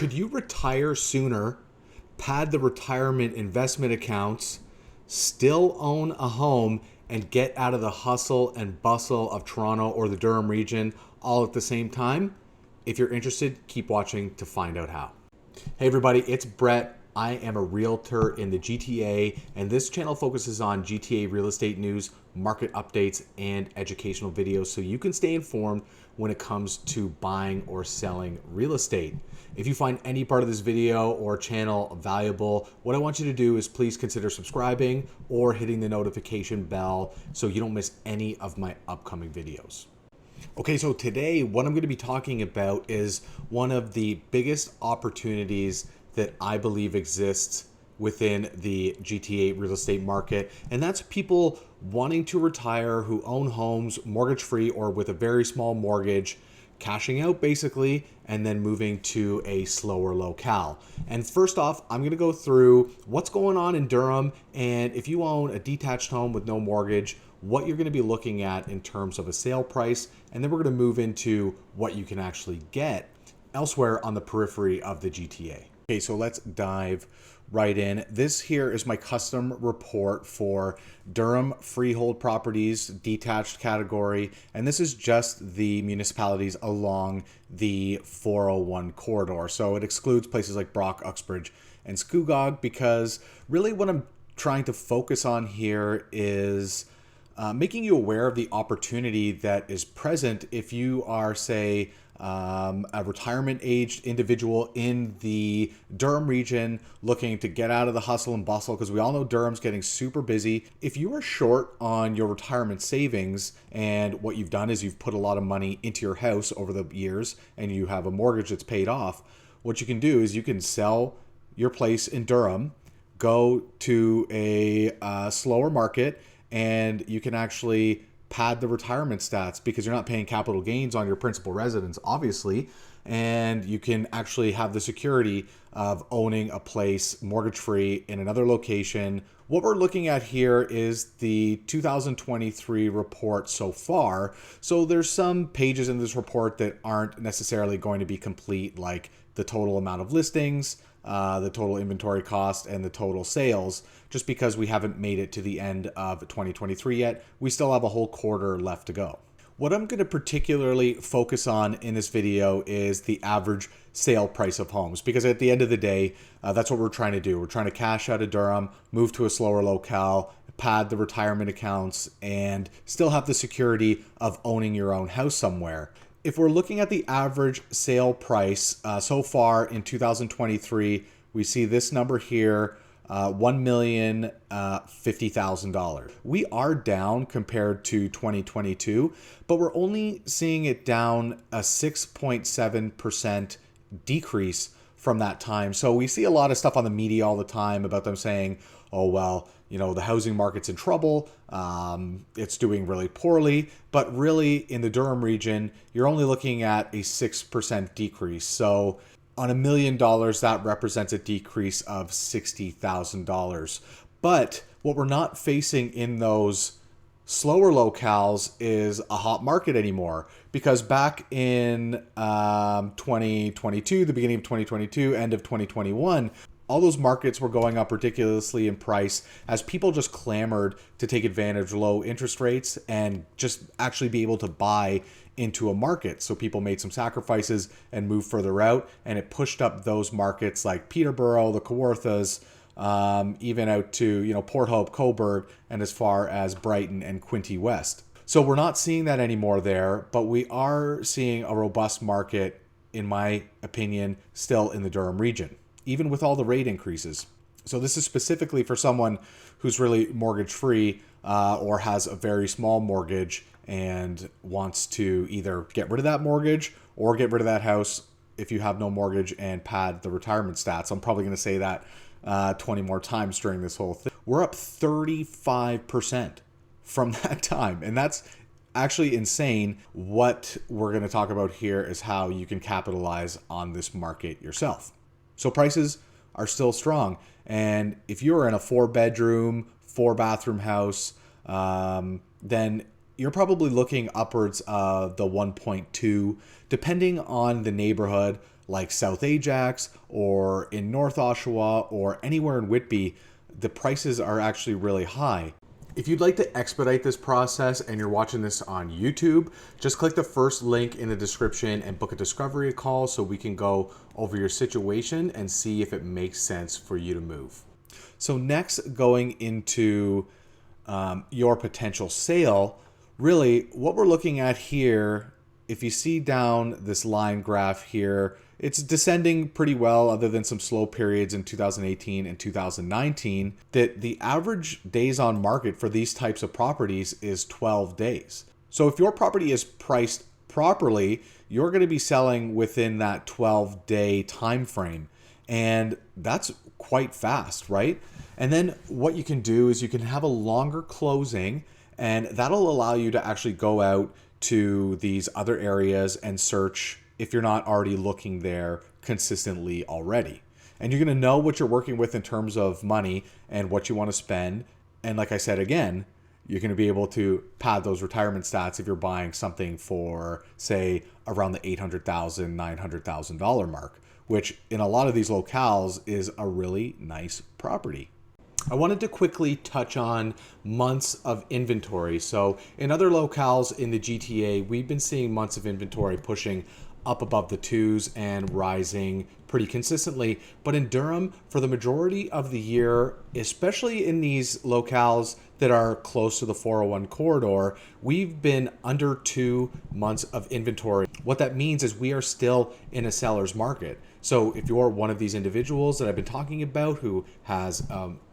Could you retire sooner, pad the retirement investment accounts, still own a home, and get out of the hustle and bustle of Toronto or the Durham region all at the same time? If you're interested, keep watching to find out how. Hey everybody, it's Brett. I am a realtor in the GTA, and this channel focuses on GTA real estate news, market updates, and educational videos so you can stay informed when it comes to buying or selling real estate. If you find any part of this video or channel valuable, what I want you to do is please consider subscribing or hitting the notification bell so you don't miss any of my upcoming videos. Okay, so today what I'm going to be talking about is one of the biggest opportunities that I believe exists within the GTA real estate market, and that's people wanting to retire who own homes mortgage-free or with a very small mortgage, cashing out basically, and then moving to a slower locale. And first off, I'm going to go through what's going on in Durham, and if you own a detached home with no mortgage, what you're going to be looking at in terms of a sale price, and then we're going to move into what you can actually get elsewhere on the periphery of the GTA. Okay, so let's dive right in. This here is my custom report for Durham freehold properties, detached category, and this is just the municipalities along the 401 corridor. So it excludes places like Brock, Uxbridge, and Scugog, because really what I'm trying to focus on here is making you aware of the opportunity that is present if you are, say, a retirement aged individual in the Durham region looking to get out of the hustle and bustle, because we all know Durham's getting super busy. If you are short on your retirement savings and what you've done is you've put a lot of money into your house over the years and you have a mortgage that's paid off, what you can do is you can sell your place in Durham, go to a slower market, and you can actually pad the retirement stats because you're not paying capital gains on your principal residence, obviously, and you can actually have the security of owning a place mortgage-free in another location. What we're looking at here is the 2023 report so far. So there's some pages in this report that aren't necessarily going to be complete, like the total amount of listings, the total inventory cost, and the total sales, just because we haven't made it to the end of 2023 yet. We still have a whole quarter left to go. What I'm going to particularly focus on in this video is the average sale price of homes, because at the end of the day, that's what we're trying to do. We're trying to cash out of Durham, move to a slower locale, pad the retirement accounts, and still have the security of owning your own house somewhere. If we're looking at the average sale price so far in 2023, we see this number here, $1,050,000. We are down compared to 2022, but we're only seeing it down a 6.7% decrease from that time. So we see a lot of stuff on the media all the time about them saying, oh, well, you know, the housing market's in trouble, it's doing really poorly, but really in the Durham region, you're only looking at a 6% decrease. So on $1 million, that represents a decrease of $60,000. But what we're not facing in those slower locales is a hot market anymore, because back in 2022, the beginning of 2022, end of 2021, all those markets were going up ridiculously in price as people just clamored to take advantage of low interest rates and just actually be able to buy into a market. So people made some sacrifices and moved further out, and it pushed up those markets like Peterborough, the Kawarthas, even out to, you know, Port Hope, Coburg, and as far as Brighton and Quinte West. So we're not seeing that anymore there, but we are seeing a robust market, in my opinion, still in the Durham region, even with all the rate increases. So this is specifically for someone who's really mortgage free or has a very small mortgage and wants to either get rid of that mortgage or get rid of that house if you have no mortgage and pad the retirement stats. I'm probably going to say that 20 more times during this whole thing. We're up 35% from that time, and that's actually insane. What we're going to talk about here is how you can capitalize on this market yourself. So prices are still strong. And if you're in a 4-bedroom, 4-bathroom house, then you're probably looking upwards of the 1.2, depending on the neighborhood. like South Ajax or in North Oshawa or anywhere in Whitby, the prices are actually really high. If you'd like to expedite this process and you're watching this on YouTube, just click the first link in the description and book a discovery call so we can go over your situation and see if it makes sense for you to move. So next, going into your potential sale, really what we're looking at here, if you see down this line graph here, it's descending pretty well other than some slow periods in 2018 and 2019, that the average days on market for these types of properties is 12 days. So if your property is priced properly, you're going to be selling within that 12-day time frame. And that's quite fast, right? And then what you can do is you can have a longer closing, and that'll allow you to actually go out to these other areas and search if you're not already looking there consistently already. And you're going to know what you're working with in terms of money and what you want to spend. And like I said, again, you're going to be able to pad those retirement stats if you're buying something for, say, around the $800,000, $900,000 mark, which in a lot of these locales is a really nice property. I wanted to quickly touch on months of inventory. So in other locales in the GTA, we've been seeing months of inventory pushing up above the 2s and rising pretty consistently. But in Durham, for the majority of the year, especially in these locales that are close to the 401 corridor, we've been under 2 months of inventory. What that means is we are still in a seller's market. So if you're one of these individuals that I've been talking about who has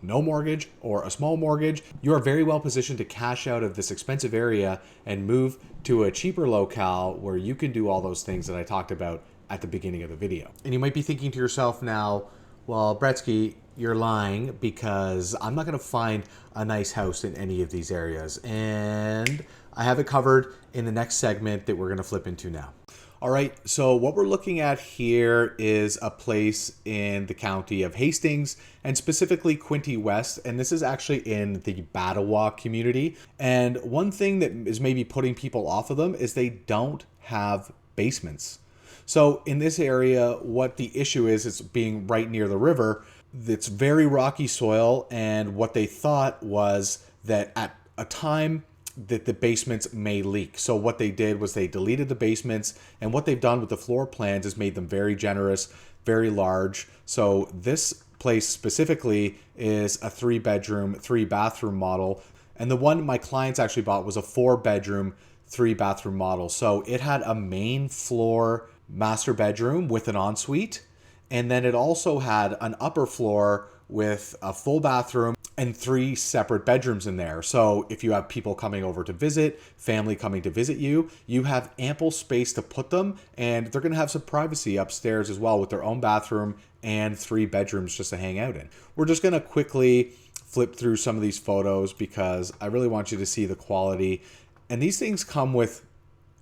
no mortgage or a small mortgage, you are very well positioned to cash out of this expensive area and move to a cheaper locale where you can do all those things that I talked about at the beginning of the video. And you might be thinking to yourself now, well, Bretsky, you're lying because I'm not going to find a nice house in any of these areas. And I have it covered in the next segment that we're going to flip into now. All right, so what we're looking at here is a place in the county of Hastings and specifically Quinte West, and this is actually in the Battawa community. And one thing that is maybe putting people off of them is they don't have basements. So in this area, what the issue is, it's being right near the river. It's very rocky soil, and what they thought was that at a time that the basements may leak. So what they did was they deleted the basements, and what they've done with the floor plans is made them very generous, very large. So this place specifically is a 3-bedroom, 3-bathroom model. And the one my clients actually bought was a 4-bedroom, 3-bathroom model. So it had a main floor master bedroom with an ensuite. And then it also had an upper floor with a full bathroom and 3 separate bedrooms in there. So if you have people coming over to visit, family coming to visit you, you have ample space to put them, and they're going to have some privacy upstairs as well with their own bathroom and 3 bedrooms just to hang out in. We're just going to quickly flip through some of these photos because I really want you to see the quality. And these things come with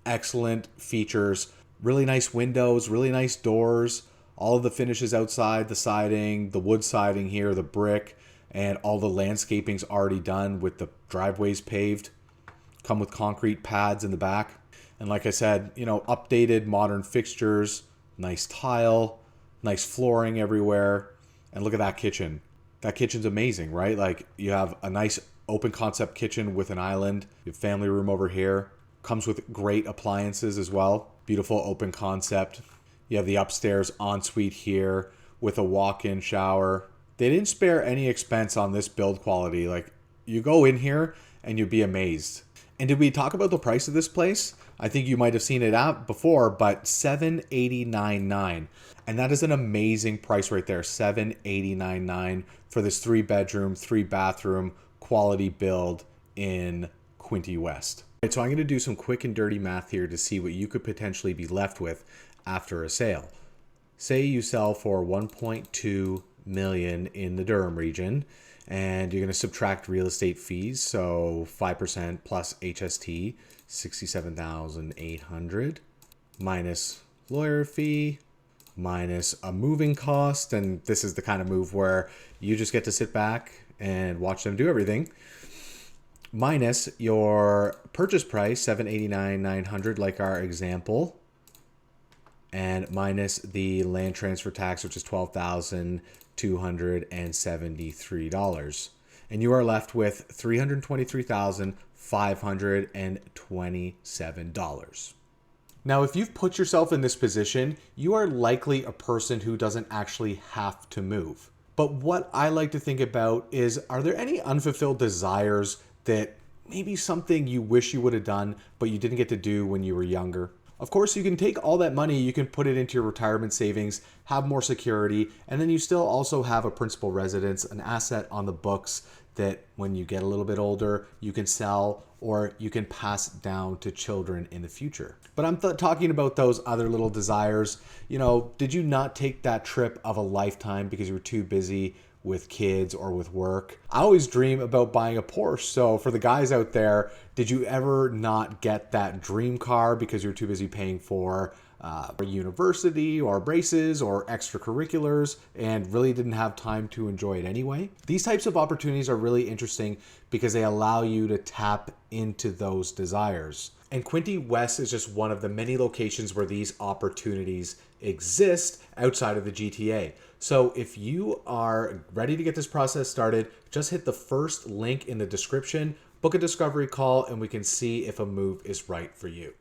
excellent features, really nice windows, really nice doors, all of the finishes outside, the siding, the wood siding here, the brick, and all the landscaping's already done with the driveways paved. Come with concrete pads in the back. And like I said, you know, updated modern fixtures, nice tile, nice flooring everywhere. And look at that kitchen. That kitchen's amazing, right? Like you have a nice open concept kitchen with an island. You have family room over here. Comes with great appliances as well. Beautiful open concept. You have the upstairs ensuite here with a walk-in shower. They didn't spare any expense on this build quality. Like you go in here and you'd be amazed. And did we talk about the price of this place? I think you might have seen it out before, but $789,900. And that is an amazing price right there. $789,900 for this 3-bedroom, 3-bathroom quality build in Quinte West. All right, so I'm going to do some quick and dirty math here to see what you could potentially be left with after a sale. Say you sell for $1.2 million in the Durham region, and you're going to subtract real estate fees, so 5% plus HST, $67,800, minus lawyer fee, minus a moving cost, and this is the kind of move where you just get to sit back and watch them do everything, minus your purchase price, $789,900, like our example, and minus the land transfer tax, which is $12,273. And you are left with $323,527. Now, if you've put yourself in this position, you are likely a person who doesn't actually have to move. But what I like to think about is, are there any unfulfilled desires that maybe something you wish you would have done, but you didn't get to do when you were younger? Of course, you can take all that money, you can put it into your retirement savings, have more security, and then you still also have a principal residence, an asset on the books that when you get a little bit older, you can sell or you can pass down to children in the future. But I'm talking about those other little desires. You know, did you not take that trip of a lifetime because you were too busy with kids or with work? I always dream about buying a Porsche. So for the guys out there, did you ever not get that dream car because you were too busy paying for university or braces or extracurriculars and really didn't have time to enjoy it anyway? These types of opportunities are really interesting because they allow you to tap into those desires. And Quinte West is just one of the many locations where these opportunities exist outside of the GTA. So if you are ready to get this process started, just hit the first link in the description, book a discovery call, and we can see if a move is right for you.